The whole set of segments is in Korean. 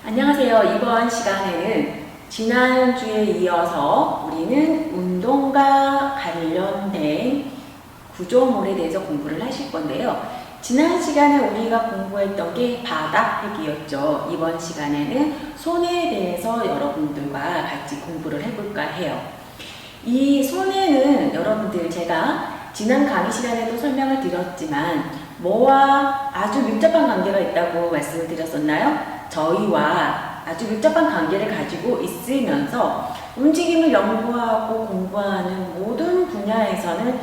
안녕하세요. 이번 시간에는 지난주에 이어서 우리는 운동과 관련된 구조물에 대해서 공부를 하실 건데요. 지난 시간에 우리가 공부했던 게 바닥팩이었죠. 이번 시간에는 손에 대해서 여러분들과 같이 공부를 해볼까 해요. 이 손에는 여러분들 제가 지난 강의 시간에도 설명을 드렸지만 뭐와 아주 밀접한 관계가 있다고 말씀을 드렸었나요? 저희와 아주 밀접한 관계를 가지고 있으면서 움직임을 연구하고 공부하는 모든 분야에서는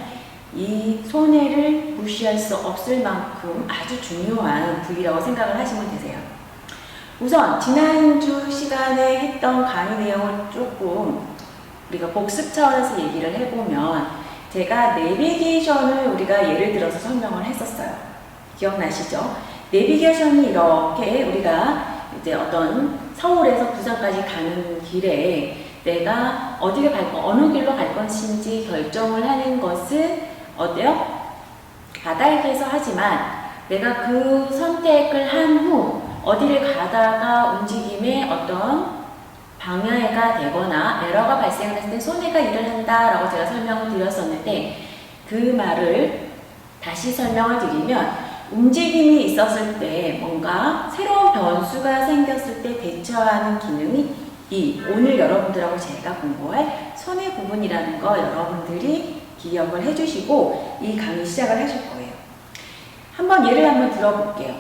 이 손해를 무시할 수 없을 만큼 아주 중요한 부위라고 생각을 하시면 되세요. 우선 지난주 시간에 했던 강의 내용을 조금 우리가 복습 차원에서 얘기를 해보면 제가 내비게이션을 우리가 예를 들어서 설명을 했었어요. 기억나시죠? 내비게이션이 이렇게 우리가 이제 어떤 서울에서 부산까지 가는 길에 내가 어디를 갈 거, 어느 길로 갈 것인지 결정을 하는 것은 어때요? 바닥에서 하지만 내가 그 선택을 한 후 어디를 가다가 움직임에 어떤 방해가 되거나 에러가 발생을 했을 때 손해가 일을 한다라고 제가 설명을 드렸었는데 그 말을 다시 설명을 드리면 움직임이 있었을 때 뭔가 새로운 변수가 생겼을 때 대처하는 기능이 이 오늘 여러분들하고 제가 공부할 손해 부분이라는 거 여러분들이 기억을 해주시고 이 강의 시작을 하실 거예요. 한번 예를 한번 들어볼게요.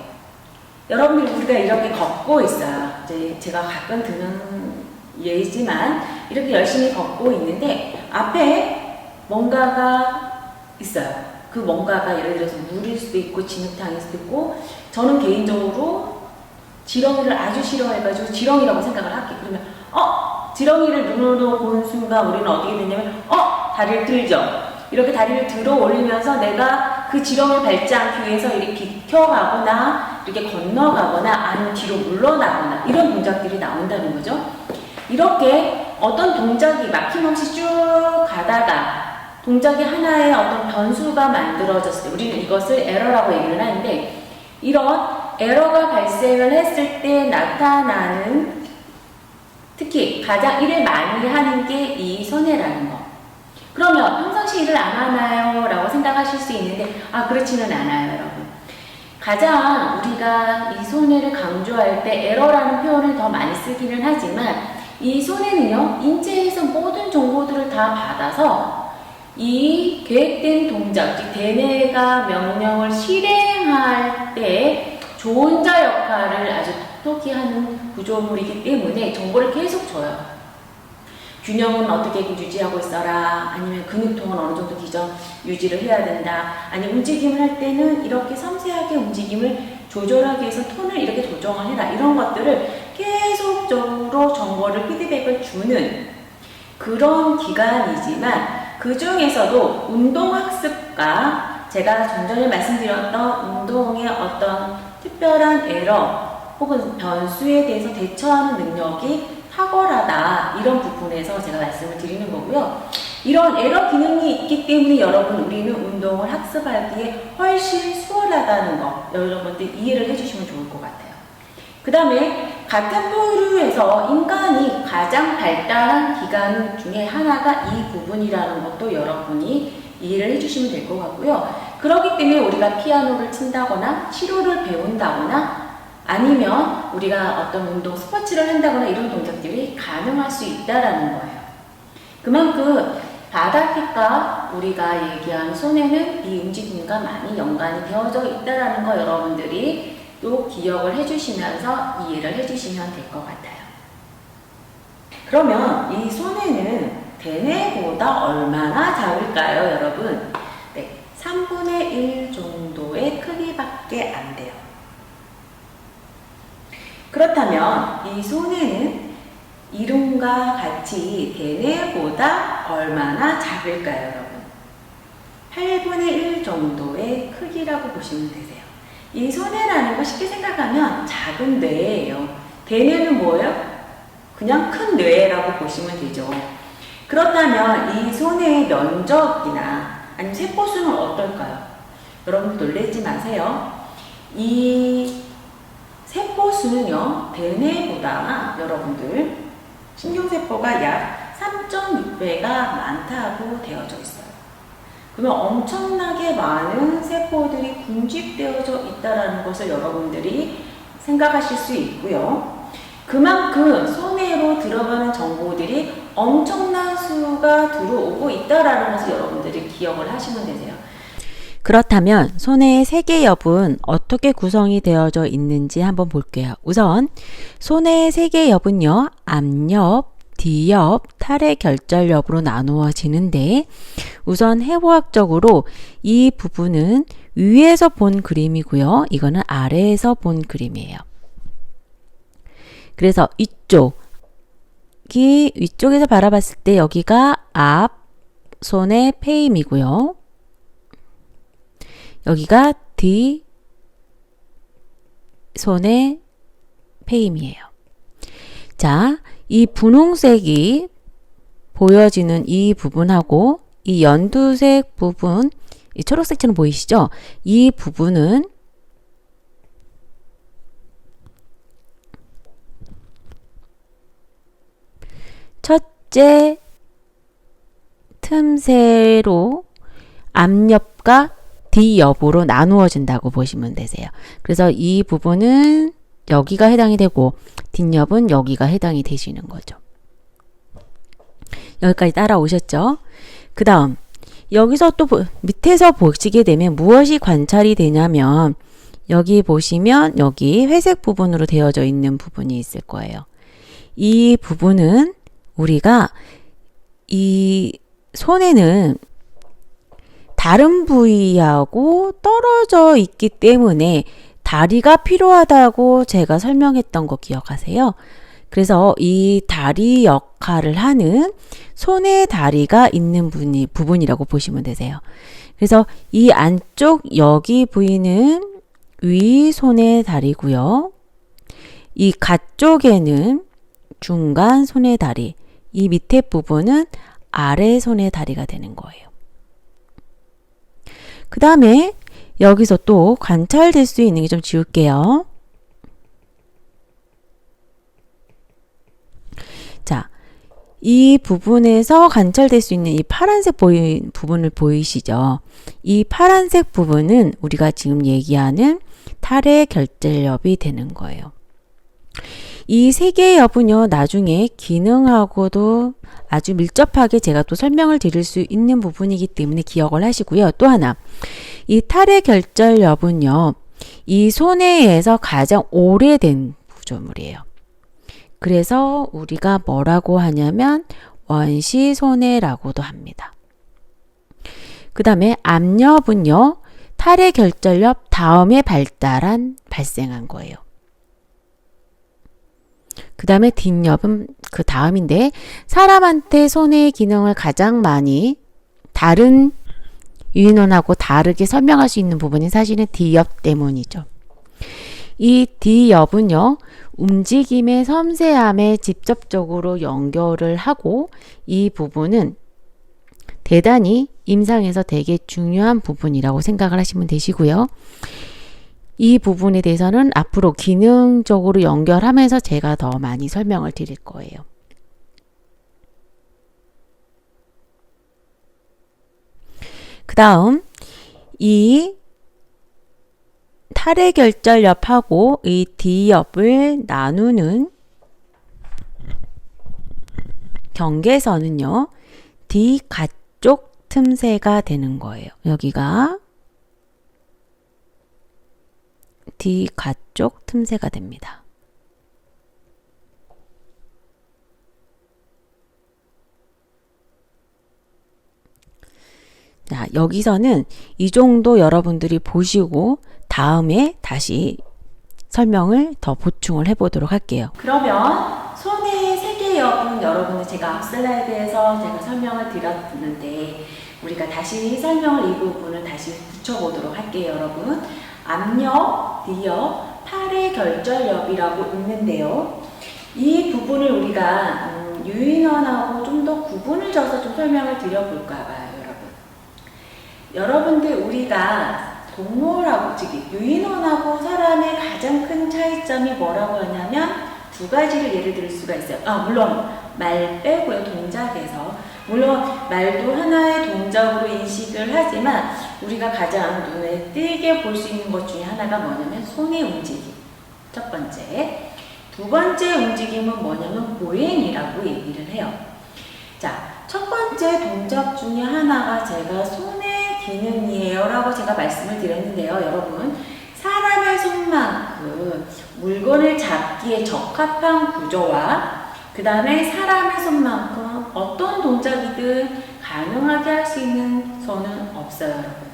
여러분들 우리가 이렇게 걷고 있어요. 이제 제가 가끔 드는 예지만 이렇게 열심히 걷고 있는데 앞에 뭔가가 있어요. 그 뭔가가 예를 들어서 물일 수도 있고 진흙탕일 수도 있고 저는 개인적으로 지렁이를 아주 싫어해가지고 지렁이라고 생각을 할게요. 그러면 지렁이를 눈으로 보는 순간 우리는 어떻게 되냐면 다리를 들죠. 이렇게 다리를 들어 올리면서 내가 그 지렁이를 밟지 않기 위해서 이렇게 비켜가거나 이렇게 건너가거나 아니면 뒤로 물러나거나 이런 동작들이 나온다는 거죠. 이렇게 어떤 동작이 막힘없이 쭉 가다가 동작이 하나의 어떤 변수가 만들어졌을 때 우리는 이것을 에러라고 얘기를 하는데 이런 에러가 발생을 했을 때 나타나는 특히 가장 일을 많이 하는 게 이 손해라는 거. 그러면 평상시 일을 안 하나요? 라고 생각하실 수 있는데 그렇지는 않아요, 여러분. 가장 우리가 이 손해를 강조할 때 에러라는 표현을 더 많이 쓰기는 하지만 이 손해는요, 인체에서 모든 정보들을 다 받아서 이 계획된 동작, 즉 대뇌가 명령을 실행할 때 조언자 역할을 아주 톡톡히 하는 구조물이기 때문에 정보를 계속 줘요. 균형은 어떻게 유지하고 있어라, 아니면 근육통은 어느 정도 기전 유지를 해야 된다, 아니 움직임을 할 때는 이렇게 섬세하게 움직임을 조절하기 위해서 톤을 이렇게 조정을 해라, 이런 것들을 계속적으로 정보를 피드백을 주는 그런 기관이지만 그 중에서도 운동학습과 제가 좀 전에 말씀드렸던 운동의 어떤 특별한 에러 혹은 변수에 대해서 대처하는 능력이 탁월하다, 이런 부분에서 제가 말씀을 드리는 거고요. 이런 에러 기능이 있기 때문에 여러분 우리는 운동을 학습하기에 훨씬 수월하다는 거 여러분들 이해를 해주시면 좋을 것 같아요. 그 다음에 같은 부류에서 인간이 가장 발달한 기관 중에 하나가 이 부분이라는 것도 여러분이 이해를 해주시면 될 것 같고요. 그렇기 때문에 우리가 피아노를 친다거나 치료를 배운다거나 아니면 우리가 어떤 운동 스포츠를 한다거나 이런 동작들이 가능할 수 있다는 거예요. 그만큼 바닥킥과 우리가 얘기한 손에는 이 움직임과 많이 연관이 되어져 있다는 거 여러분들이 또 기억을 해주시면서 이해를 해주시면 될 것 같아요. 그러면 이 손해는 대뇌보다 얼마나 작을까요, 여러분? 네, 3분의 1 정도의 크기밖에 안 돼요. 그렇다면 이 손해는 이름과 같이 대뇌보다 얼마나 작을까요, 여러분? 8분의 1 정도의 크기라고 보시면 되세요. 이 손해라는 거 쉽게 생각하면 작은 뇌예요. 대뇌는 뭐예요? 그냥 큰 뇌라고 보시면 되죠. 그렇다면 이 손해의 면적이나 아니면 세포수는 어떨까요? 여러분 놀라지 마세요. 이 세포수 수는요, 대뇌보다 여러분들 신경세포가 약 3.6배가 많다고 되어져 있어요. 그러면 엄청나게 많은 세포들이 군집되어져 있다는 것을 여러분들이 생각하실 수 있고요. 그만큼 손해로 들어가는 정보들이 엄청난 수가 들어오고 있다는 것을 여러분들이 기억을 하시면 되세요. 그렇다면 손해의 세계엽은 어떻게 구성이 되어져 있는지 한번 볼게요. 우선 손해의 세계엽은요, 암엽, D엽, 탈의결절엽으로 나누어지는데, 우선 해부학적으로 이 부분은 위에서 본 그림이고요. 이거는 아래에서 본 그림이에요. 그래서 이쪽이 위쪽에서 바라봤을 때 여기가 앞 손의 페임이고요. 여기가 뒤 손의 페임이에요. 자, 이 분홍색이 보여지는 이 부분하고 이 연두색 부분, 이 초록색처럼 보이시죠? 이 부분은 첫째 틈새로 앞옆과 뒤옆으로 나누어진다고 보시면 되세요. 그래서 이 부분은 여기가 해당이 되고 뒷옆은 여기가 해당이 되시는 거죠. 여기까지 따라오셨죠? 그 다음 여기서 또 밑에서 보시게 되면 무엇이 관찰이 되냐면, 여기 보시면 여기 회색 부분으로 되어져 있는 부분이 있을 거예요. 이 부분은 우리가 이 손에는 다른 부위하고 떨어져 있기 때문에 다리가 필요하다고 제가 설명했던 거 기억하세요? 그래서 이 다리 역할을 하는 손의 다리가 있는 부분이라고 보시면 되세요. 그래서 이 안쪽 여기 부위는 위 손의 다리고요. 이 가쪽에는 중간 손의 다리, 이 밑에 부분은 아래 손의 다리가 되는 거예요. 그 다음에 여기서 또 관찰될 수 있는 게 좀 지울게요. 자, 이 부분에서 관찰될 수 있는 이 파란색 부분을 보이시죠? 이 파란색 부분은 우리가 지금 얘기하는 탈의결절엽이 되는 거예요. 이 세 개의 엽은요, 나중에 기능하고도 아주 밀접하게 제가 또 설명을 드릴 수 있는 부분이기 때문에 기억을 하시고요. 또 하나, 이 탈의결절엽은요, 이 손해에서 가장 오래된 구조물이에요. 그래서 우리가 뭐라고 하냐면 원시손해라고도 합니다. 그 다음에 암엽은요, 탈의결절엽 다음에 발생한 거예요. 그 다음에 뒷엽은 그 다음인데, 사람한테 손해의 기능을 가장 많이 다른 유인원하고 다르게 설명할 수 있는 부분이 사실은 D엽 때문이죠. 이 D엽은요, 움직임의 섬세함에 직접적으로 연결을 하고, 이 부분은 대단히 임상에서 되게 중요한 부분이라고 생각을 하시면 되시고요. 이 부분에 대해서는 앞으로 기능적으로 연결하면서 제가 더 많이 설명을 드릴 거예요. 그 다음 이 탈의결절엽하고 이 D엽을 나누는 경계선은요, D 가쪽 틈새가 되는 거예요. 여기가 D 가쪽 틈새가 됩니다. 자, 여기서는 이 정도 여러분들이 보시고 다음에 다시 설명을 더 보충을 해보도록 할게요. 그러면 손의 세계엽은 여러분들 제가 앞 슬라이드에서 제가 설명을 드렸는데, 우리가 다시 설명을 이 부분을 다시 붙여보도록 할게요. 여러분, 암엽, D엽, 탈의결절엽이라고 있는데요. 이 부분을 우리가 유인원하고 좀 더 구분을 져서 좀 설명을 드려볼까 봐요. 여러분들, 우리가 동물하고, 즉 유인원하고 사람의 가장 큰 차이점 지점이 뭐라고 하냐면 두 가지를 예를 들 수가 있어요. 물론 말 빼고요. 동작에서. 물론 말도 하나의 동작으로 인식을 하지만 우리가 가장 눈에 띄게 볼 수 있는 것 중에 하나가 뭐냐면 손의 움직임. 첫 번째. 두 번째 움직임은 뭐냐면 보행이라고 얘기를 해요. 자, 첫 번째 동작 중에 하나가 제가 손의 기능이에요 라고 제가 말씀을 드렸는데요. 여러분, 사람의 손만큼 물건을 잡기에 적합한 구조와 그 다음에 사람의 손만큼 어떤 동작이든 가능하게 할 수 있는 손은 없어요, 여러분.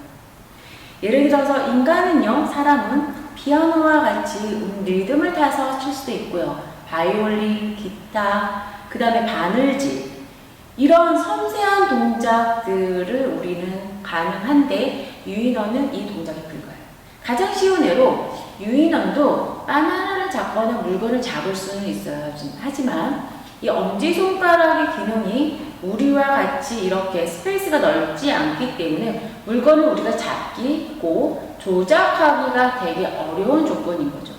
예를 들어서 인간은요, 사람은 피아노와 같이 리듬을 타서 칠 수도 있고요. 바이올린, 기타, 그 다음에 바늘질 이런 섬세한 동작들을 우리는 가능한데 유인원은 이 동작이 불가해요. 가장 쉬운 예로 유인원도 바나나를 잡거나 물건을 잡을 수는 있어요. 하지만 이 엄지손가락의 기능이 우리와 같이 이렇게 스페이스가 넓지 않기 때문에 물건을 우리가 잡고 조작하기가 되게 어려운 조건인 거죠.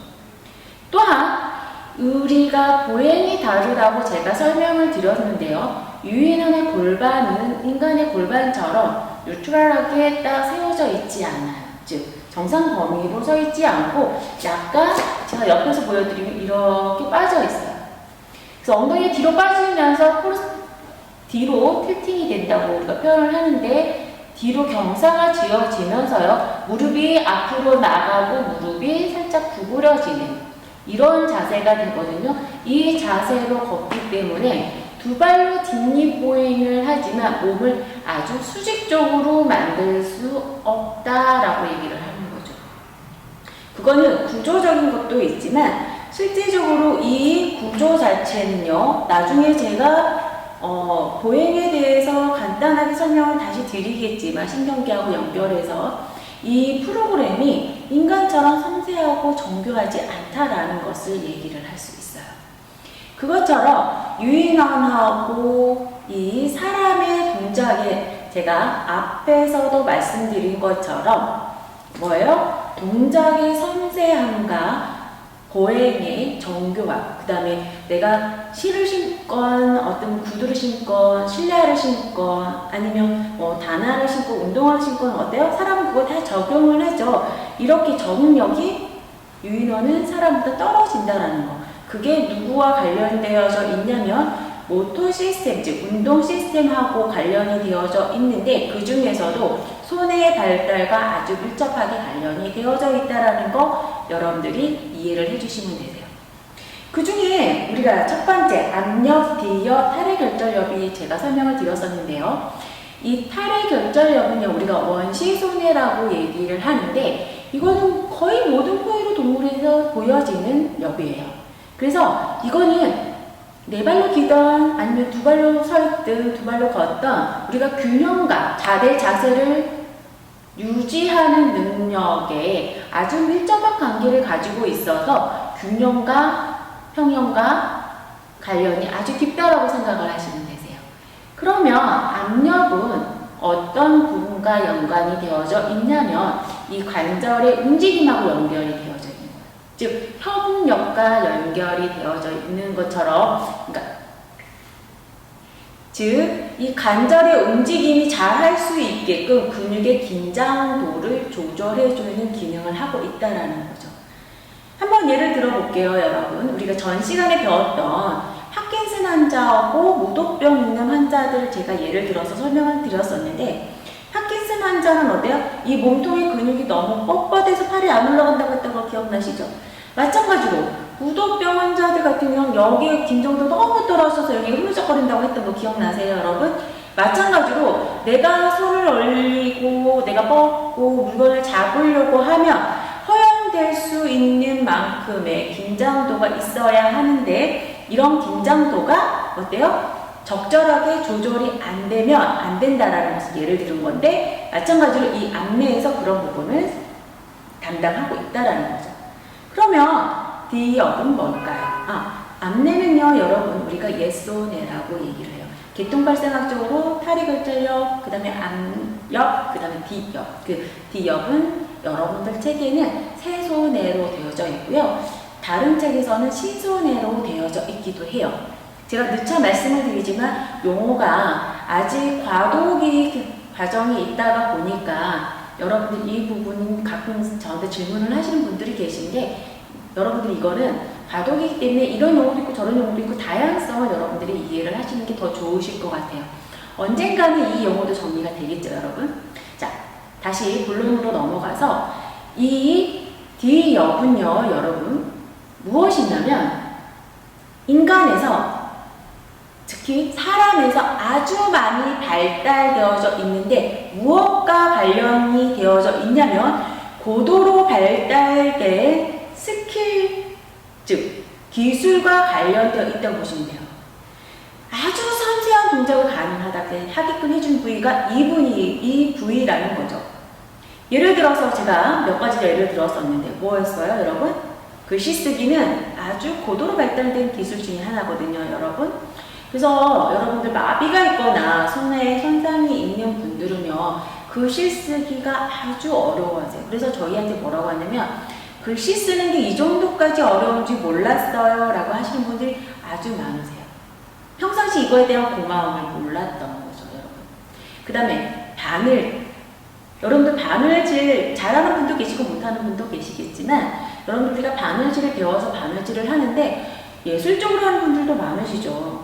또한 우리가 보행이 다르다고 제가 설명을 드렸는데요. 유인원의 골반은 인간의 골반처럼 뉴트럴하게 딱 세워져 있지 않아요. 즉 정상 범위로 서 있지 않고 약간 제가 옆에서 보여드리면 이렇게 빠져 있어요. 그래서 엉덩이 뒤로 빠지면서 뒤로 틸팅이 된다고 우리가 표현을 하는데 뒤로 경사가 지어지면서요. 무릎이 앞으로 나가고 무릎이 살짝 구부러지는 이런 자세가 되거든요. 이 자세로 걷기 때문에 두 발로 뒷입 보행을 하지만 몸을 아주 수직적으로 만들 수 없다라고 얘기를 하는 거죠. 그거는 구조적인 것도 있지만 실제적으로 이 구조 자체는요. 나중에 제가 보행에 대해서 간단하게 설명을 다시 드리겠지만 신경계하고 연결해서 이 프로그램이 인간처럼 섬세하고 정교하지 않다라는 것을 얘기를 할 수 있어요. 그것처럼 유인원하고 이 사람의 동작에 제가 앞에서도 말씀드린 것처럼 뭐예요? 동작의 섬세함과 보행의 정교함, 그 다음에 내가 실을 신건, 어떤 구두를 신건, 실내화를 신건, 아니면 뭐 단화를 신고 운동화를 신건 어때요? 사람은 그거 다 적용을 하죠. 이렇게 적응력이 유인원은 사람보다 떨어진다라는 거. 그게 누구와 관련되어져 있냐면 모tor 시스템, 즉 운동 시스템하고 관련이 되어져 있는데 그 중에서도 손의 발달과 아주 밀접하게 관련이 되어져 있다는 거 여러분들이 이해를 해주시면 되세요. 그 중에 우리가 첫 번째 압력, 뒤력, 탈의 결절력이 제가 설명을 드렸었는데요. 이 탈의 결절력은요 우리가 원시손해라고 얘기를 하는데 이거는 거의 모든 포유류 동물에서 보여지는 력이에요. 그래서 이거는 네 발로 기던 아니면 두 발로 서 있든 두 발로 걷던 우리가 균형감, 자대 자세를 유지하는 능력에 아주 밀접한 관계를 가지고 있어서 균형과 평형과 관련이 아주 깊다라고 생각을 하시면 되세요. 그러면 압력은 어떤 부분과 연관이 되어져 있냐면 이 관절의 움직임하고 연결이 되어져 있는 거예요. 즉 협력과 연결이 되어져 있는 것처럼 그러니까 즉 이 관절의 움직임이 잘 할 수 있게끔 근육의 긴장도를 조절해주는 기능을 하고 있다는 거죠. 한번 예를 들어볼게요, 여러분. 우리가 전 시간에 배웠던 파킨슨 환자하고 무도병 있는 환자들을 제가 예를 들어서 설명을 드렸었는데 파킨슨 환자는 어때요? 이 몸통의 근육이 너무 뻣뻣해서 팔이 안 올라간다고 했던 거 기억나시죠? 마찬가지로 무도병 환자들 같은 경우는 여기에 긴장도 너무 떨어져서 여기 흐느적거린다고 했던 거 기억나세요, 여러분? 마찬가지로 내가 손을 올리고 내가 뻗고 물건을 잡으려고 하면 허용될 수 있는 만큼의 긴장도가 있어야 하는데 이런 긴장도가 어때요? 적절하게 조절이 안 되면 안 된다라는 것을 예를 들은 건데 마찬가지로 이 안내에서 그런 부분을 담당하고 있다라는 거죠. 그러면 D역은 뭘까요? 안내는요, 여러분, 우리가 예소네라고 얘기를 해요. 계통발생학적으로 탈의결절력, 그 다음에 압력, 그 다음에 D역. 그 D역은 여러분들 책에는 세소네로 되어져 있고요. 다른 책에서는 신손해로 되어져 있기도 해요. 제가 누차 말씀을 드리지만 용어가 아직 과도기 과정이 있다가 보니까 여러분들 이 부분은 가끔 저한테 질문을 하시는 분들이 계신데, 여러분들 이거는 과도기이기 때문에 이런 용어도 있고 저런 용어도 있고 다양성을 여러분들이 이해를 하시는 게 더 좋으실 것 같아요. 언젠가는 이 용어도 정리가 되겠죠, 여러분? 자, 다시 본론으로 넘어가서 이 D엽은요, 여러분 무엇이냐면 인간에서, 특히 사람에서 아주 많이 발달되어져 있는데 무엇과 관련이 되어져 있냐면 고도로 발달된 스킬, 즉 기술과 관련되어 있다고 보시면 돼요. 아주 섬세한 동작을 가능하다고 하게끔 해준 부위가 이 부위라는 거죠. 예를 들어서 제가 몇 가지 예를 들었었는데 뭐였어요, 여러분? 글씨 쓰기는 아주 고도로 발달된 기술 중에 하나거든요, 여러분. 그래서 여러분들 마비가 있거나 손에 손상이 있는 분들은요, 글씨 쓰기가 아주 어려워하세요. 그래서 저희한테 뭐라고 하냐면 글씨 쓰는 게 이 정도까지 어려운지 몰랐어요 라고 하시는 분들이 아주 많으세요. 평상시 이거에 대한 고마움을 몰랐던 거죠, 여러분. 그 다음에 바늘. 여러분들 바늘질 잘하는 분도 계시고 못하는 분도 계시겠지만, 여러분들 우리가 바늘질을 배워서 바늘질을 하는데 예술적으로 하는 분들도 많으시죠.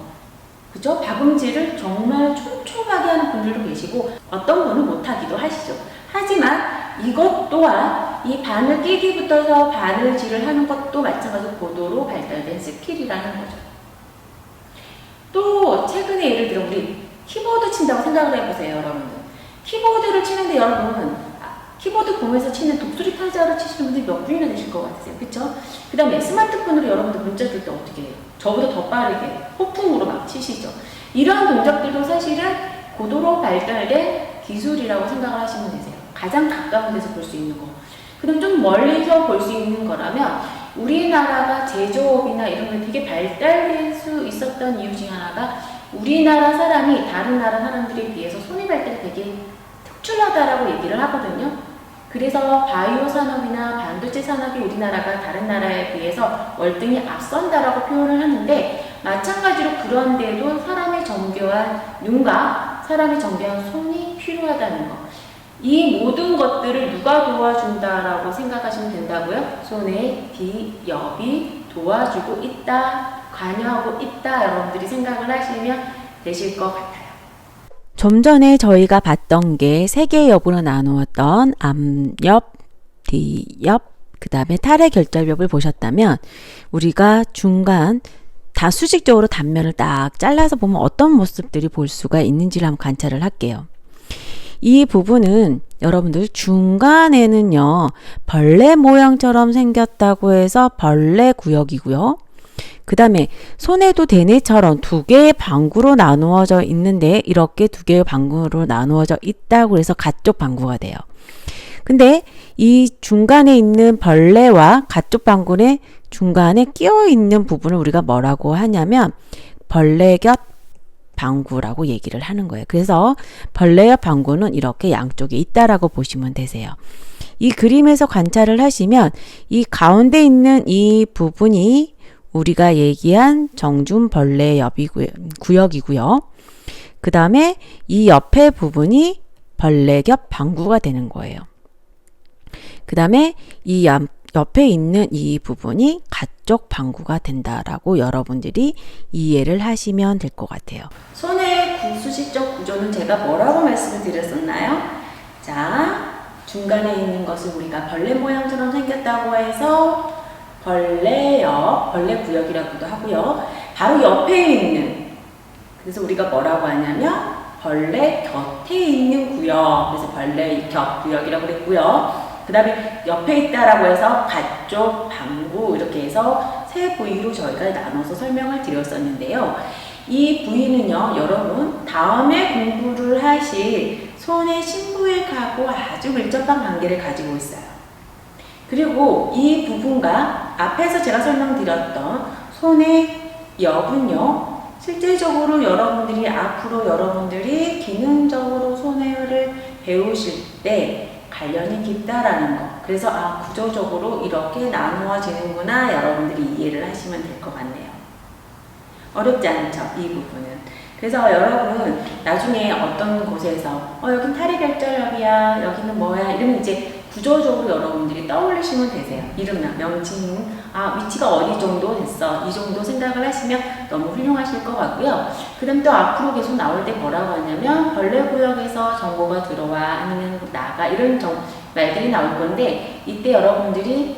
그죠? 박음질을 정말 촘촘하게 하는 분들도 계시고 어떤 분은 못하기도 하시죠. 하지만 이것 또한 이 바늘 끼기부터서 바늘질을 하는 것도 마찬가지로 고도로 발달된 스킬이라는 거죠. 또 최근에 예를 들어 우리 키보드 친다고 생각을 해보세요, 여러분들. 키보드를 치는데 여러분 키보드 보면서 치는 독수리 타자로 치시는 분들이 몇 분이나 되실 것 같으세요? 그쵸? 그 다음에 스마트폰으로 여러분들 문자 줄 때 어떻게 해요? 저보다 더 빠르게 호풍으로 막 치시죠. 이러한 동작들도 사실은 고도로 발달된 기술이라고 생각을 하시면 되세요. 가장 가까운 데서 볼 수 있는 거. 그럼 좀 멀리서 볼 수 있는 거라면 우리나라가 제조업이나 이런 게 되게 발달될 수 있었던 이유 중에 하나가 우리나라 사람이 다른 나라 사람들에 비해서 손의 발달이 되게 특출나다라고 얘기를 하거든요. 그래서 바이오 산업이나 반도체 산업이 우리나라가 다른 나라에 비해서 월등히 앞선다라고 표현을 하는데, 마찬가지로 그런데도 사람의 정교한 눈과 사람의 정교한 손이 필요하다는 거. 이 모든 것들을 누가 도와준다라고 생각하시면 된다고요? 손에 D엽이 도와주고 있다, 관여하고 있다, 여러분들이 생각을 하시면 되실 것 같아요. 좀 전에 저희가 봤던 게 세 개의 엽으로 나누었던 암엽, D엽, 그 다음에 탈의 결절엽을 보셨다면 우리가 중간 다 수직적으로 단면을 딱 잘라서 보면 어떤 모습들이 볼 수가 있는지를 한번 관찰을 할게요. 이 부분은 여러분들 중간에는요, 벌레 모양처럼 생겼다고 해서 벌레 구역이고요. 그 다음에 손에도 대뇌처럼 두 개의 방구로 나누어져 있는데 이렇게 두 개의 방구로 나누어져 있다고 해서 가쪽 방구가 돼요. 근데 이 중간에 있는 벌레와 가쪽 방구의 중간에 끼어 있는 부분을 우리가 뭐라고 하냐면 벌레겹 방구라고 얘기를 하는 거예요. 그래서 벌레겹 방구는 이렇게 양쪽에 있다라고 보시면 되세요. 이 그림에서 관찰을 하시면 이 가운데 있는 이 부분이 우리가 얘기한 정준벌레 구역이고요. 그 다음에 이 옆에 부분이 벌레겹 방구가 되는 거예요. 그 다음에 이 옆에 있는 이 부분이 가쪽 방구가 된다라고 여러분들이 이해를 하시면 될 것 같아요. 손의 수직적 구조는 제가 뭐라고 말씀을 드렸었나요? 자, 중간에 있는 것을 우리가 벌레 모양처럼 생겼다고 해서 벌레엽, 벌레 구역이라고도 하고요. 바로 옆에 있는, 그래서 우리가 뭐라고 하냐면 벌레 곁에 있는 구역, 그래서 벌레 곁 구역이라고 그랬고요. 그 다음에 옆에 있다라고 해서 가쪽, 방구 이렇게 해서 세 부위로 저희가 나눠서 설명을 드렸었는데요. 이 부위는요, 여러분 다음에 공부를 하실 손의 신부획하고 아주 밀접한 관계를 가지고 있어요. 그리고 이 부분과 앞에서 제가 설명드렸던 손의 엽은요, 실제적으로 여러분들이 앞으로 여러분들이 기능적으로 손해를 배우실 때 관련이 깊다라는 거. 그래서 구조적으로 이렇게 나누어지는구나 여러분들이 이해를 하시면 될 것 같네요. 어렵지 않죠? 이 부분은. 그래서 여러분 나중에 어떤 곳에서 여긴 탈의결절엽이야, 여기는 뭐야 이러면 이제 구조적으로 여러분들이 떠올리시면 되세요. 이름나 명칭, 위치가 어디 정도 됐어, 이 정도 생각을 하시면 너무 훌륭하실 것 같고요. 그 다음 또 앞으로 계속 나올 때 뭐라고 하냐면 벌레구역에서 정보가 들어와 아니면 나가 이런 말들이 나올 건데, 이때 여러분들이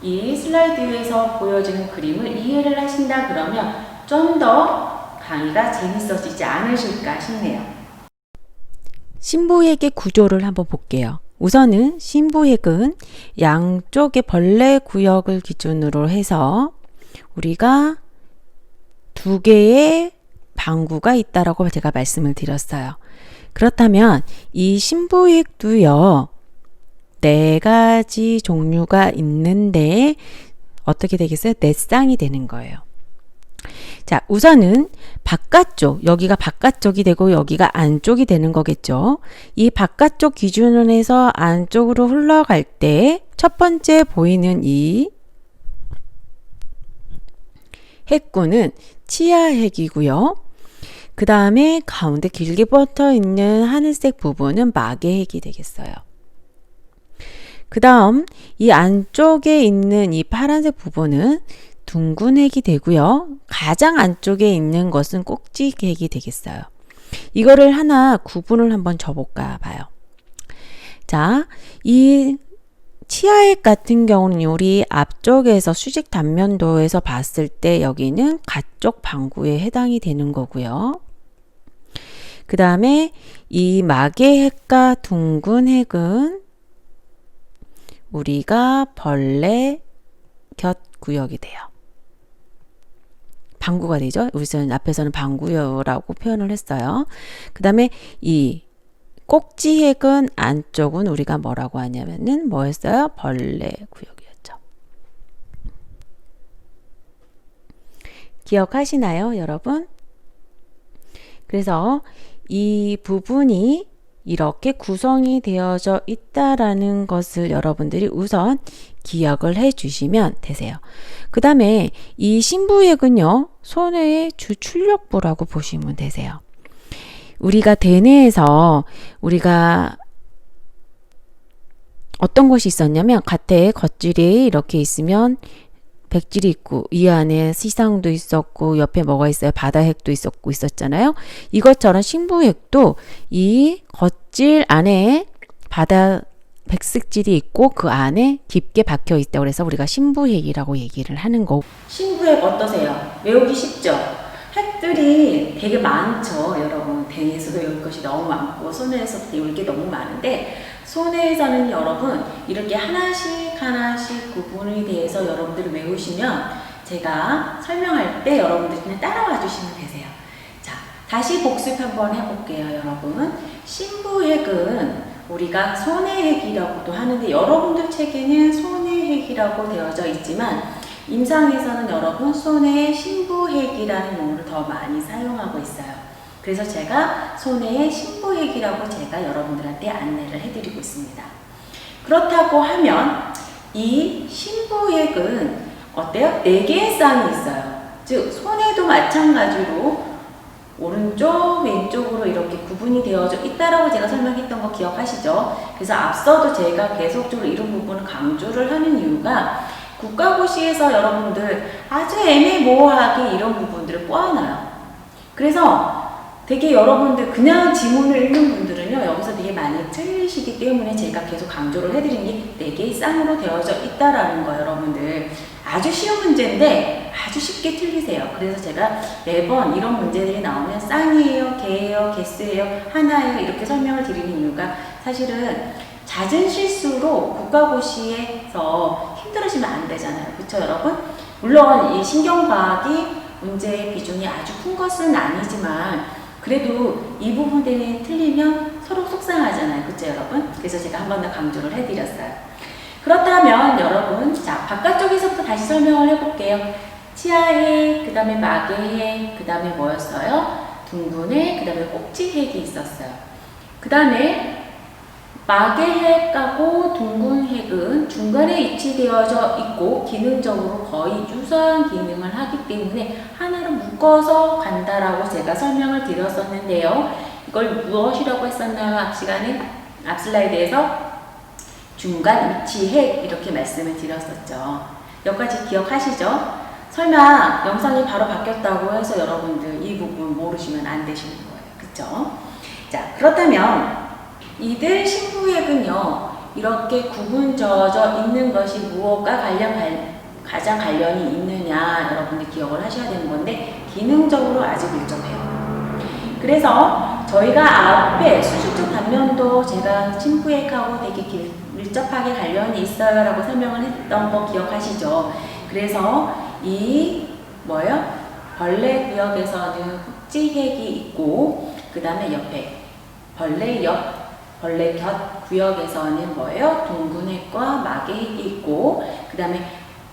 이 슬라이드 위에서 보여지는 그림을 이해를 하신다 그러면 좀 더 강의가 재밌어지지 않으실까 싶네요. 신부획의 구조를 한번 볼게요. 우선은 신부획은 양쪽의 벌레 구역을 기준으로 해서 우리가 두 개의 방구가 있다라고 제가 말씀을 드렸어요. 그렇다면 이 신부획도요, 4가지 종류가 있는데 어떻게 되겠어요? 4쌍이 되는 거예요. 자, 우선은 바깥쪽, 여기가 바깥쪽이 되고 여기가 안쪽이 되는 거겠죠. 이 바깥쪽 기준으로 해서 안쪽으로 흘러갈 때 첫 번째 보이는 이 핵구는 치아핵이고요. 그 다음에 가운데 길게 붙어 있는 하늘색 부분은 마개핵이 되겠어요. 그 다음 이 안쪽에 있는 이 파란색 부분은 둥근핵이 되고요. 가장 안쪽에 있는 것은 꼭지핵이 되겠어요. 이거를 하나 구분을 한번 줘볼까 봐요. 자, 이 치아핵 같은 경우는 우리 앞쪽에서 수직 단면도에서 봤을 때 여기는 가쪽 방구에 해당이 되는 거고요. 그 다음에 이 마개핵과 둥근핵은 우리가 벌레 곁 구역이 돼요. 방구가 되죠. 우선 앞에서는 방구라고 표현을 했어요. 그 다음에 이 꼭지핵은 안쪽은 우리가 뭐라고 하냐면은 뭐였어요? 벌레 구역이었죠. 기억하시나요, 여러분? 그래서 이 부분이 이렇게 구성이 되어져 있다라는 것을 여러분들이 우선 기억을 해 주시면 되세요. 그 다음에 이 신부핵은요, 손해의 주 출력부라고 보시면 되세요. 우리가 대뇌에서 우리가 어떤 것이 있었냐면 갓대에 겉질이 이렇게 있으면 백질이 있고 이 안에 시상도 있었고 옆에 뭐가 있어요? 바다핵도 있었고 있었잖아요. 이것처럼 신부핵도 이 겉질 안에 바다 백색질이 있고 그 안에 깊게 박혀 있다고 그래서 우리가 신부핵이라고 얘기를 하는 거고. 신부핵 어떠세요? 외우기 쉽죠? 핵들이 되게 많죠, 여러분. 대뇌에서도 외울 것이 너무 많고 손해에서도 외울 게 너무 많은데, 손해에서는 여러분 이렇게 하나씩 구분이 돼서 여러분들이 외우시면 제가 설명할 때 여러분들이 그냥 따라와 주시면 되세요. 자, 다시 복습 한번 해볼게요, 여러분. 신부핵은 우리가 손해핵이라고도 하는데 여러분들 책에는 손해핵이라고 되어져 있지만 임상에서는 여러분 손해의 신부핵이라는 용어를 더 많이 사용하고 있어요. 그래서 제가 손해의 신부핵이라고 제가 여러분들한테 안내를 해드리고 있습니다. 그렇다고 하면 이 신부핵은 어때요? 4개의 쌍이 있어요. 즉 손해도 마찬가지로 오른쪽, 왼쪽으로 이렇게 구분이 되어져 있다라고 제가 설명했던 거 기억하시죠? 그래서 앞서도 제가 계속적으로 이런 부분을 강조를 하는 이유가 국가고시에서 여러분들 아주 애매모호하게 이런 부분들을 꼬아놔요. 그래서 되게 여러분들 그냥 지문을 읽는 분들은요, 여기서 되게 많이 틀리시기 때문에 제가 계속 강조를 해드린 게 4개의 쌍으로 되어져 있다라는 거, 여러분들. 아주 쉬운 문제인데 아주 쉽게 틀리세요. 그래서 제가 매번 이런 문제들이 나오면 쌍이에요, 개예요, 개수예요, 하나예요 이렇게 설명을 드리는 이유가 사실은 잦은 실수로 국가고시에서 힘들으시면 안 되잖아요. 그렇죠, 여러분? 물론 이 신경과학이 문제의 비중이 아주 큰 것은 아니지만 그래도 이 부분들이 틀리면 서로 속상하잖아요. 그렇죠, 여러분? 그래서 제가 한 번 더 강조를 해드렸어요. 그렇다면 여러분, 자, 바깥쪽에서부터 다시 설명을 해볼게요. 치아핵, 그 다음에 마개핵, 그 다음에 뭐였어요? 둥근핵, 그 다음에 꼭지핵이 있었어요. 그 다음에 마개핵하고 둥근핵은 중간에 위치되어져 있고 기능적으로 거의 유사한 기능을 하기 때문에 하나로 묶어서 간다라고 제가 설명을 드렸었는데요. 이걸 무엇이라고 했었나요? 앞 슬라이드에서 중간 위치핵 이렇게 말씀을 드렸었죠. 여기까지 기억하시죠? 설마 영상이 바로 바뀌었다고 해서 여러분들 이 부분 모르시면 안 되시는 거예요. 그쵸? 자, 그렇다면 이들 신부핵은요, 이렇게 구분 져져 있는 것이 무엇과 가장 관련이 있느냐, 여러분들 기억을 하셔야 되는 건데, 기능적으로 아주 밀접해요. 그래서 저희가 앞에 수술적 단면도 제가 신부핵하고 되게 밀접하게 관련이 있어요 라고 설명을 했던 거 기억하시죠? 그래서 벌레 구역에서는 흑지핵이 있고, 그 다음에 옆에 벌레 곁 구역에서는 둥근핵과 마개핵이 있고, 그 다음에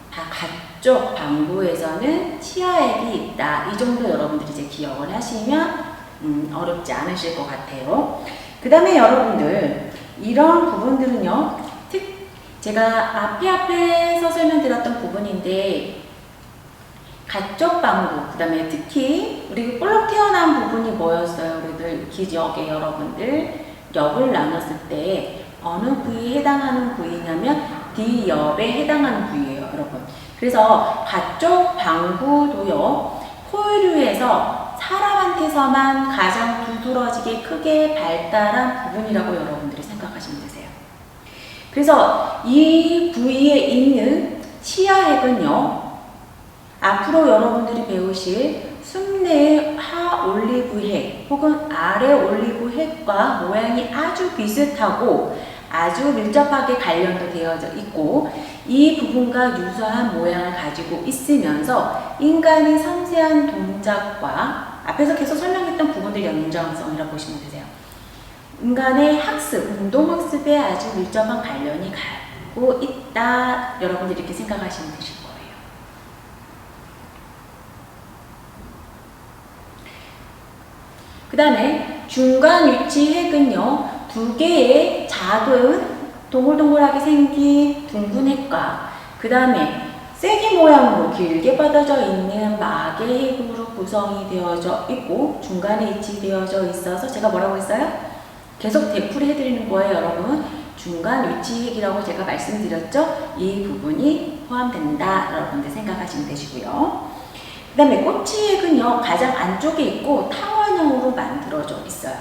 가쪽 방부에서는 치아핵이 있다. 이 정도 여러분들이 이제 기억을 하시면 어렵지 않으실 것 같아요. 그 다음에 여러분들 이런 부분들은요, 제가 앞에서 설명드렸던 부분인데, 가쪽 방부, 그 다음에 특히 우리 볼록 튀어나온 부분이 뭐였어요? 우리들 기억에 여러분들 엽을 나눴을 때 어느 부위에 해당하는 부위냐면 D엽에 해당하는 부위예요, 여러분. 그래서 가쪽 방부도요, 포유류에서 사람한테서만 가장 두드러지게 크게 발달한 부분이라고 여러분들이 생각하시면 되세요. 그래서 이 부위에 있는 치아핵은요, 앞으로 여러분들이 배우실 숨내의 하 올리브핵 혹은 아래 올리브핵과 모양이 아주 비슷하고 아주 밀접하게 관련도 되어져 있고, 이 부분과 유사한 모양을 가지고 있으면서 인간의 섬세한 동작과 앞에서 계속 설명했던 부분들의 연장성이라고 보시면 되세요. 인간의 학습, 운동학습에 아주 밀접한 관련이 갖고 있다. 여러분들이 이렇게 생각하시면 되실 거예요. 그 다음에 중간 위치 핵은요, 두 개의 작은 동글동글하게 생긴 둥근 핵과 그 다음에 쐐기 모양으로 길게 뻗어져 있는 마개핵으로 구성이 되어져 있고 중간에 위치되어져 있어서 제가 뭐라고 했어요? 계속 되풀이 해드리는 거예요, 여러분. 중간 위치핵이라고 제가 말씀드렸죠? 이 부분이 포함된다, 여러분들 생각하시면 되시고요. 그 다음에 꼬치핵은요, 가장 안쪽에 있고 타원형으로 만들어져 있어요.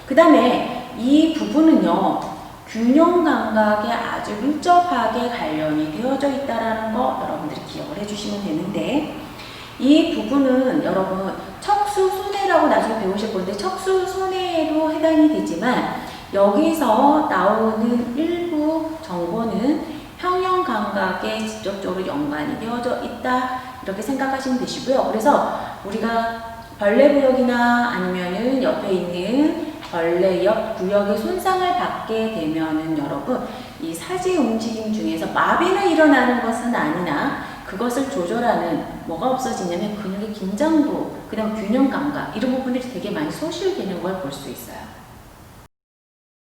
그 다음에 이 부분은요, 균형 감각에 아주 밀접하게 관련이 되어져 있다는 거 여러분들이 기억을 해주시면 되는데, 이 부분은 여러분 척수손해라고 나중에 배우실 건데, 척수손해에도 해당이 되지만 여기서 나오는 일부 정보는 평형 감각에 직접적으로 연관이 되어져 있다, 이렇게 생각하시면 되시고요. 그래서 우리가 벌레 구역이나 아니면은 옆에 있는 벌레 옆 구역의 손상을 받게 되면은 여러분 이 사지 움직임 중에서 마비는 일어나는 것은 아니나 그것을 조절하는 뭐가 없어지냐면 근육의 긴장도, 그다음 균형 감각 이런 부분들이 되게 많이 소실되는 걸 볼 수 있어요.